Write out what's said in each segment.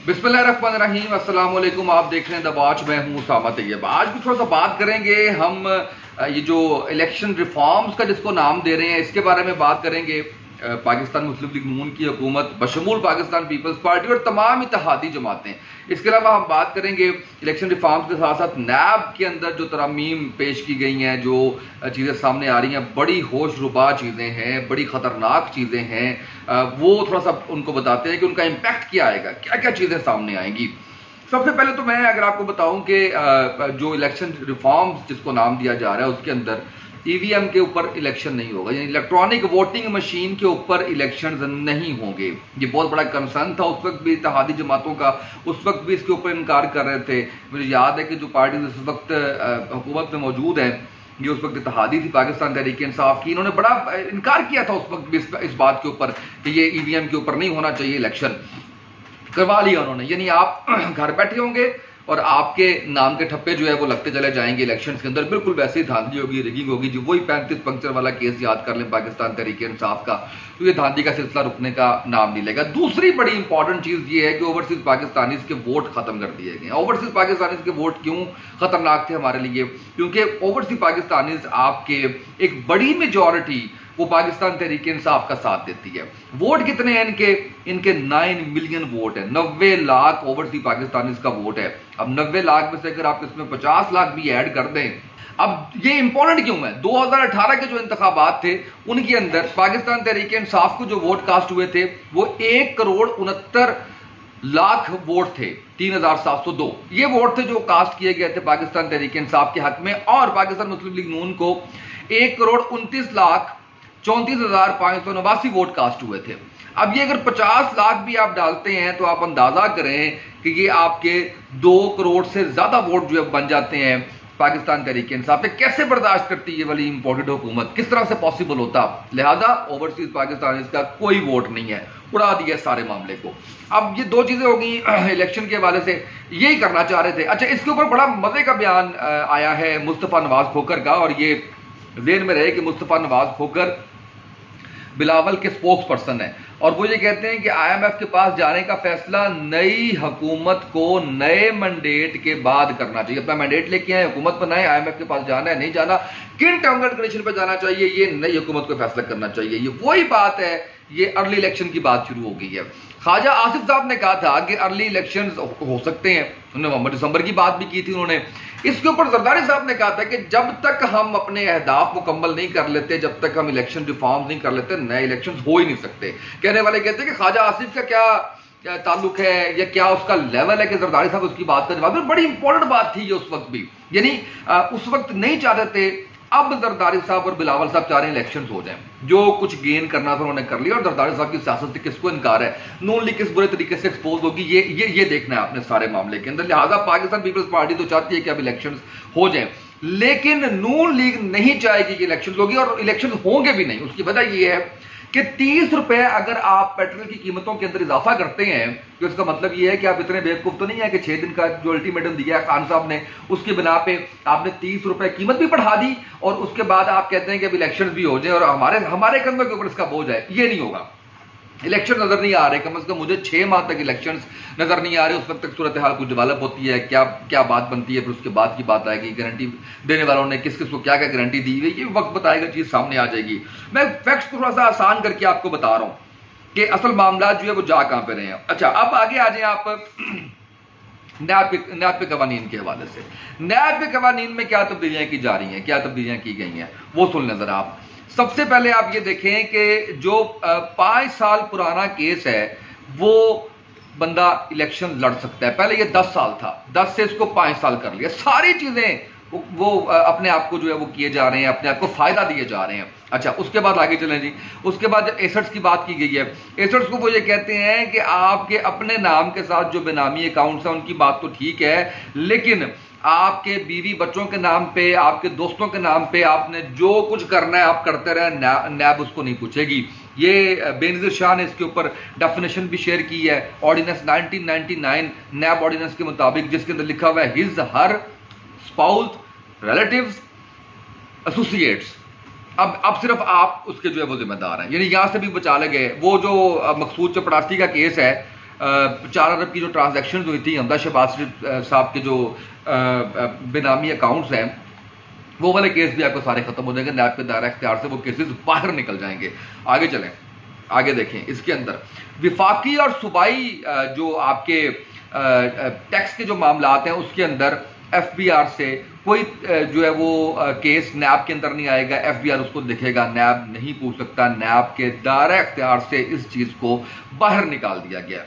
बिस्मिल्लाहिर्रहमानिर्रहीम, अस्सलाम वालेकुम। आप देख रहे हैं द वॉच, मैं हूं उसामा तैयब। आज भी थोड़ा सा बात करेंगे हम ये जो इलेक्शन रिफॉर्म्स का जिसको नाम दे रहे हैं इसके बारे में बात करेंगे। पाकिस्तान मुस्लिम लीग नून की हुकूमत बशमूल पाकिस्तान पीपल्स पार्टी और तमाम इत्तेहादी जमातें। इसके अलावा हम बात करेंगे इलेक्शन रिफॉर्म्स के साथ साथ नैब के अंदर जो तरामीम पेश की गई हैं, जो चीज़ें सामने आ रही हैं, बड़ी होशरुबा चीज़ें हैं, बड़ी ख़तरनाक चीज़ें हैं। वो थोड़ा सा उनको बताते हैं कि उनका इम्पैक्ट क्या आएगा, क्या क्या चीज़ें सामने आएंगी। सबसे पहले तो मैं अगर आपको बताऊं कि जो इलेक्शन रिफॉर्म्स जिसको नाम दिया जा रहा है उसके अंदर ईवीएम के ऊपर इलेक्शन नहीं होगा, यानी इलेक्ट्रॉनिक वोटिंग मशीन के ऊपर इलेक्शन नहीं होंगे। ये बहुत बड़ा कंसर्न था उस वक्त भी इत्तेहादी जमातों का, उस वक्त भी इसके ऊपर इनकार कर रहे थे। मुझे याद है कि जो पार्टी इस वक्त हुकूमत में मौजूद है, ये उस वक्त इत्तेहादी थी पाकिस्तान तहरीक इंसाफ की, इन्होंने बड़ा इनकार किया था उस वक्त भी इस बात के ऊपर कि ये ईवीएम के ऊपर नहीं होना चाहिए, इलेक्शन करवा लिया उन्होंने। यानी आप घर बैठे होंगे और आपके नाम के ठप्पे जो है वो लगते चले जाएंगे इलेक्शंस के अंदर। बिल्कुल वैसे ही धांधली होगी, रिगिंग होगी। जो वही 35 पंक्चर वाला केस याद कर लें पाकिस्तान तहरीक इंसाफ का, तो ये धांधली का सिलसिला रुकने का नाम नहीं लेगा। दूसरी बड़ी इंपॉर्टेंट चीज ये है कि ओवरसीज पाकिस्तानीज के वोट खत्म कर दिए गए। ओवरसीज पाकिस्तानीज के वोट क्यों खतरनाक थे हमारे लिए? क्योंकि ओवरसीज पाकिस्तानीज आपके एक बड़ी मेजॉरिटी वो पाकिस्तान तहरीक इंसाफ का साथ देती है। वोट कितने हैं इनके 9 मिलियन वोट है, 90 लाख ओवरसीज पाकिस्तानीज का वोट है। अब 90 लाख में से अगर आप इसमें 50 लाख भी ऐड कर दें, अब ये इंपॉर्टेंट क्यों है? 2018 के जो इंतखाबात थे उनके अंदर पाकिस्तान तहरीक इंसाफ को जो वोट कास्ट हुए थे वो 1,69,00,000 वोट थे, 3,702 ये वोट थे जो कास्ट किए गए थे पाकिस्तान तहरीक इंसाफ के हक में। और पाकिस्तान मुस्लिम लीग नून को 1,29,34,589 वोट कास्ट हुए थे। अब ये अगर 50 लाख भी आप डालते हैं तो आप अंदाजा करें कि ये आपके 2 करोड़ से ज्यादा वोट जो है बन जाते हैं पाकिस्तान तहरीक इंसाफ पे। कैसे बर्दाश्त करती है ये वाली इंपोर्टेड हुकूमत? किस तरह से पॉसिबल होता? लिहाजा ओवरसीज पाकिस्तान का कोई वोट नहीं है, उड़ा दिया सारे मामले को। अब ये दो चीजें हो गई इलेक्शन के हवाले से, यही करना चाह रहे थे। अच्छा, इसके ऊपर बड़ा मजे का बयान आया है मुस्तफा नवाज खोखर का, और ये जेहन में रहे कि मुस्तफा नवाज खोखर बिलावल के स्पोक्स पर्सन है और वो ये कहते हैं कि आईएमएफ के पास जाने का फैसला नई हुकूमत को नए मैंडेट के बाद करना चाहिए। अपना मैंडेट लेके आए, हुकूमत बनाए, आईएमएफ के पास जाना है नहीं जाना, किन टर्म्स एंड कंडीशन पर जाना चाहिए, ये नई हुकूमत को फैसला करना चाहिए। ये वही बात है, ये अर्ली इलेक्शन की बात शुरू हो गई है। ख्वाजा आसिफ साहब ने कहा था कि अर्ली इलेक्शन हो सकते हैं, उन्होंने नवंबर दिसंबर की बात भी की थी उन्होंने। इसके ऊपर जरदारी साहब ने कहा था कि जब तक हम अपने अहदाफ मुकम्मल नहीं कर लेते, जब तक हम इलेक्शन रिफॉर्म नहीं कर लेते, नए इलेक्शन हो ही नहीं सकते। कहने वाले कहते हैं कि ख्वाजा आसिफ का क्या ताल्लुक है या क्या उसका लेवल है कि जरदारी साहब उसकी बात का जवाब। बड़ी इंपॉर्टेंट बात थी ये उस वक्त भी, यानी उस वक्त नहीं चाहते थे। अब जरदारी साहब और बिलावल साहब चाह रहे हैं इलेक्शंस हो जाएं, जो कुछ गेन करना था उन्होंने कर लिया। और जरदारी साहब की सियासत से किसको इनकार है? नून लीग किस बुरे तरीके से एक्सपोज होगी, ये देखना है आपने सारे मामले के अंदर। लिहाजा पाकिस्तान पीपल्स पार्टी तो चाहती है कि अब इलेक्शंस हो जाएं, लेकिन नून लीग नहीं चाहेगी कि इलेक्शन होगी, और इलेक्शन होंगे भी नहीं। उसकी वजह यह है कि 30 रुपए अगर आप पेट्रोल की कीमतों के अंदर इजाफा करते हैं तो इसका मतलब यह है कि आप इतने बेवकूफ तो नहीं है कि 6 दिन का जो अल्टीमेटम दिया है खान साहब ने, उसके बिना पे आपने 30 रुपए कीमत भी बढ़ा दी और उसके बाद आप कहते हैं कि अब इलेक्शन भी हो जाए और हमारे कंधों के ऊपर इसका बोझ है। ये नहीं होगा। इलेक्शन नजर नहीं आ रहे, कम से कम मुझे 6 माह तक इलेक्शंस नजर नहीं आ रहे। उस वक्त तक सूरत हाल कुछ डेवलप होती है, क्या बात बनती है, फिर उसके बाद की बात आएगी। गारंटी देने वालों ने किस किस को क्या क्या गारंटी दी हुई, ये वक्त बताएगा, चीज सामने आ जाएगी। मैं फैक्ट्स थोड़ा सा आसान करके आपको बता रहा हूं कि असल मामला जो है वो जा कहां पे रहे हैं। अच्छा, अब आगे आ जाए आप नैब पे कवानीन के हवाले से। नैब पे कवानीन में क्या तब्दीलियां की जा रही हैं, क्या तब्दीलियां की गई हैं, वो सुन लें जरा आप। सबसे पहले आप ये देखें कि जो 5 साल पुराना केस है वो बंदा इलेक्शन लड़ सकता है। पहले ये 10 साल था, 10 से इसको 5 साल कर लिया। सारी चीजें वो अपने आप को जो है वो किए जा रहे हैं, अपने आप को फायदा दिए जा रहे हैं। अच्छा, उसके बाद आगे चलें जी। उसके बाद जब एसेट्स की बात की गई है, एसेट्स को वो ये कहते हैं कि आपके अपने नाम के साथ जो बेनामी अकाउंट्स हैं उनकी बात तो ठीक है, लेकिन आपके बीवी बच्चों के नाम पे, आपके दोस्तों के नाम पे आपने जो कुछ करना है आप करते रहे, नैब उसको नहीं पूछेगी। ये बेनजीर शाह ने इसके ऊपर डेफिनेशन भी शेयर की है, ऑर्डिनेंस 1999 नैब ऑर्डिनेंस के मुताबिक, जिसके अंदर लिखा हुआ है his her spouse relatives associates. अब सिर्फ आप उसके जो है वो जिम्मेदार हैं, यानी यहां से भी बचा लगे। वो जो मकसूद चपड़ासी का केस है, 4 अरब की जो ट्रांजैक्शन हुई थी हमजा शहबाज साहब के जो बेनामी अकाउंट्स हैं, वो वाले केस भी आपको सारे खत्म हो जाएंगे। नैब के दायरा इख्तियार से वो केसेस बाहर निकल जाएंगे। आगे चलें, आगे देखें। इसके अंदर विफाकी और सूबाई जो आपके टैक्स के जो मामलात हैं उसके अंदर एफबीआर से कोई जो है वो केस नैब के अंदर नहीं आएगा। एफबीआर उसको देखेगा, नैब नहीं पूछ सकता। नैब के दायरा इख्तियार से इस चीज को बाहर निकाल दिया गया,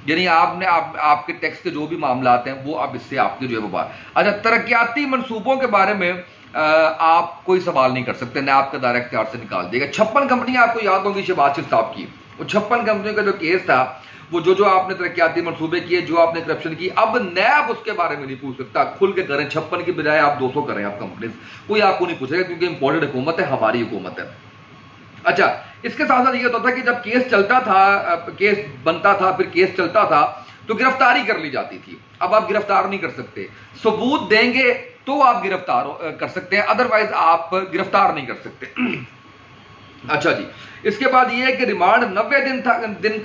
यानी आपने आपके टैक्स के जो भी मामलात हैं वो अब इससे आपके जो है वो बाहर। अच्छा, तरक्याती मंसूबों के बारे में आप कोई सवाल नहीं कर सकते, नैब का दायरा इख्तियार से निकाल देगा। 56 कंपनियां आपको याद होंगी शहबाज साहब की, वो 56 कंपनियों का जो केस था, वो जो आपने तरक्याती मंसूबे किए, जो आपने करप्शन की, अब नैब उसके बारे में नहीं पूछ सकता। खुल के करें, 56 की बजाय आप 200 करें आप कंपनी, कोई आपको नहीं पूछेगा, क्योंकि इंपोर्टेड हुकूमत है, हमारी हुकूमत है। अच्छा, इसके साथ साथ ये होता था कि जब केस चलता था, केस बनता था, फिर केस चलता था, तो गिरफ्तारी कर ली जाती थी। अब आप गिरफ्तार नहीं कर सकते, सबूत देंगे तो आप गिरफ्तार कर सकते हैं, अदरवाइज आप गिरफ्तार नहीं कर सकते। अच्छा जी, इसके बाद ये है कि रिमांड 90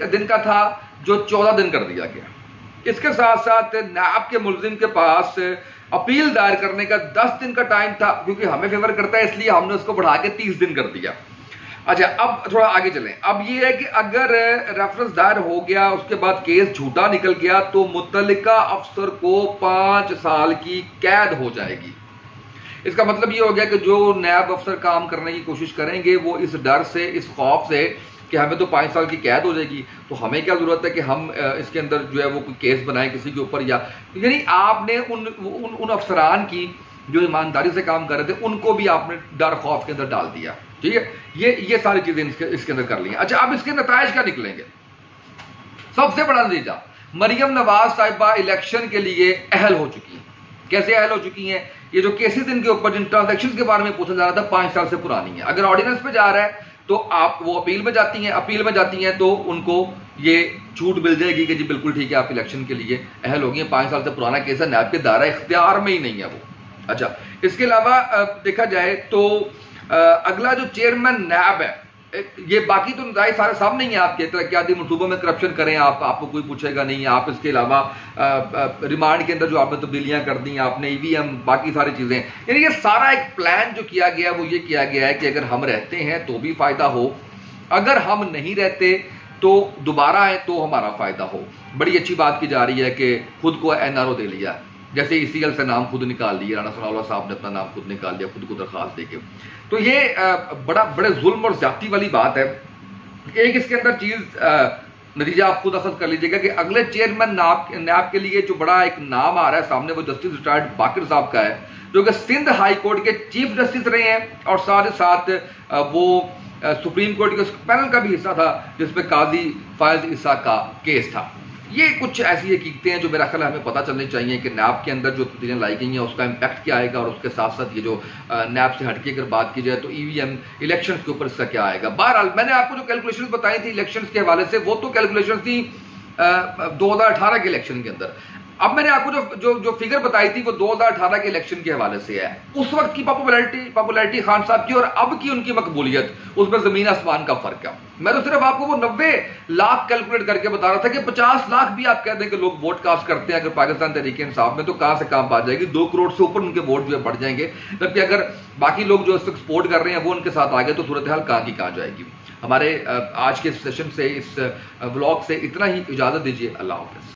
दिन का था, जो 14 दिन कर दिया गया। इसके साथ साथ नैब के मुलजिम के पास अपील दायर करने का 10 दिन का टाइम था, क्योंकि हमें फेवर करता है इसलिए हमने उसको बढ़ा के 30 दिन कर दिया। अच्छा, अब थोड़ा आगे चलें। अब ये है कि अगर रेफरेंस दायर हो गया, उसके बाद केस झूठा निकल गया, तो मुतल्लिका अफसर को 5 साल की कैद हो जाएगी। इसका मतलब ये हो गया कि जो नैब अफसर काम करने की कोशिश करेंगे, वो इस डर से, इस खौफ से कि हमें तो 5 साल की कैद हो जाएगी, तो हमें क्या जरूरत है कि हम इसके अंदर जो है वो कोई केस बनाएं किसी के ऊपर, या यानी आपने उन अफसरान की जो ईमानदारी से काम कर रहे थे, उनको भी आपने डर खौफ के अंदर डाल दिया। ठीक है, ये सारी चीजें इसके अंदर कर ली। अच्छा, अब इसके नताइज क्या निकलेंगे? सबसे बड़ा नतीजा, मरियम नवाज साहिबा इलेक्शन के लिए अहल हो चुकी हैं। कैसे अहल हो चुकी हैं? ये जो केसेस इनके ऊपर, जिन ट्रांजैक्शन के बारे में पूछा जा रहा था, 5 साल से पुरानी है। अगर ऑर्डिनेंस पे जा रहा है तो आप वो अपील में जाती हैं, अपील में जाती हैं तो उनको ये छूट मिल जाएगी कि जी बिल्कुल ठीक है, आप इलेक्शन के लिए अहल हो गई। 5 साल से पुराना केस है, नैब के दायरा इख्तियार में ही नहीं है वो। अच्छा, इसके अलावा देखा जाए तो अगला जो चेयरमैन नैब है, ये बाकी तो नताइज सारे सामने ही है आपके। तरक्याती मनसूबों में करप्शन करें आपको कोई पूछेगा नहीं। आप इसके अलावा रिमांड के अंदर जो आपने तब्दीलियां कर दी, आपने ईवीएम, बाकी सारी चीजें, यानी ये सारा एक प्लान जो किया गया वो ये किया गया है कि अगर हम रहते हैं तो भी फायदा हो, अगर हम नहीं रहते तो दोबारा आए तो हमारा फायदा हो। बड़ी अच्छी बात की जा रही है कि खुद को एनआरओ दे लिया, जैसे ईसीएल से नाम खुद निकाल लिया, राणा सनाउल्लाह साहब ने अपना नाम खुद निकाल लिया, खुद को दरखास्त देके। तो ये बड़े जुल्म और ज्यादती वाली बात है। एक इसके अंदर चीज नतीजा आप खुद अखज कर लीजिएगा कि अगले चेयरमैन नैब के लिए जो बड़ा एक नाम आ रहा है सामने, वो जस्टिस रिटायर्ड बाकिर साहब का है, जो कि सिंध हाई कोर्ट के चीफ जस्टिस रहे हैं, और साथ ही साथ वो सुप्रीम कोर्ट के पैनल का भी हिस्सा था जिसमें काजी फायज ईसा का केस था। ये कुछ ऐसी हकीकतें हैं जो मेरा ख्याल हमें पता चलनी चाहिए कि नैब के अंदर जो तब्दीलियां लाई गई हैं उसका इम्पैक्ट क्या आएगा, और उसके साथ साथ ये जो नैब से हटके अगर बात की जाए तो ईवीएम इलेक्शंस के ऊपर इसका क्या आएगा। बहरहाल मैंने आपको जो कैलकुलेशंस बताई थी इलेक्शंस के हवाले से, वो तो कैलकुलेशंस थी 2018 के इलेक्शन के अंदर। अब मैंने आपको जो फिगर बताई थी वो 2018 के इलेक्शन के हवाले से है। उस वक्त की पॉपुलैरिटी खान साहब की और अब की उनकी मकबूलियत, उसमें जमीन आसमान का फर्क है। मैं तो सिर्फ आपको वो 90 लाख कैलकुलेट करके बता रहा था कि 50 लाख भी आप कह दें कि लोग वोट कास्ट करते हैं अगर पाकिस्तान तहरीक इंसाफ में, तो कहां से कहां आ जाएगी। 2 करोड़ से ऊपर उनके वोट जो है बढ़ जाएंगे, जबकि अगर बाकी लोग जो इस वक्त सपोर्ट कर रहे हैं वो उनके साथ आ गए तो सूरत हाल कहां की कहां जाएगी। हमारे आज के सेशन से, इस व्लॉग से इतना ही, इजाजत दीजिए। अल्लाह हाफिज।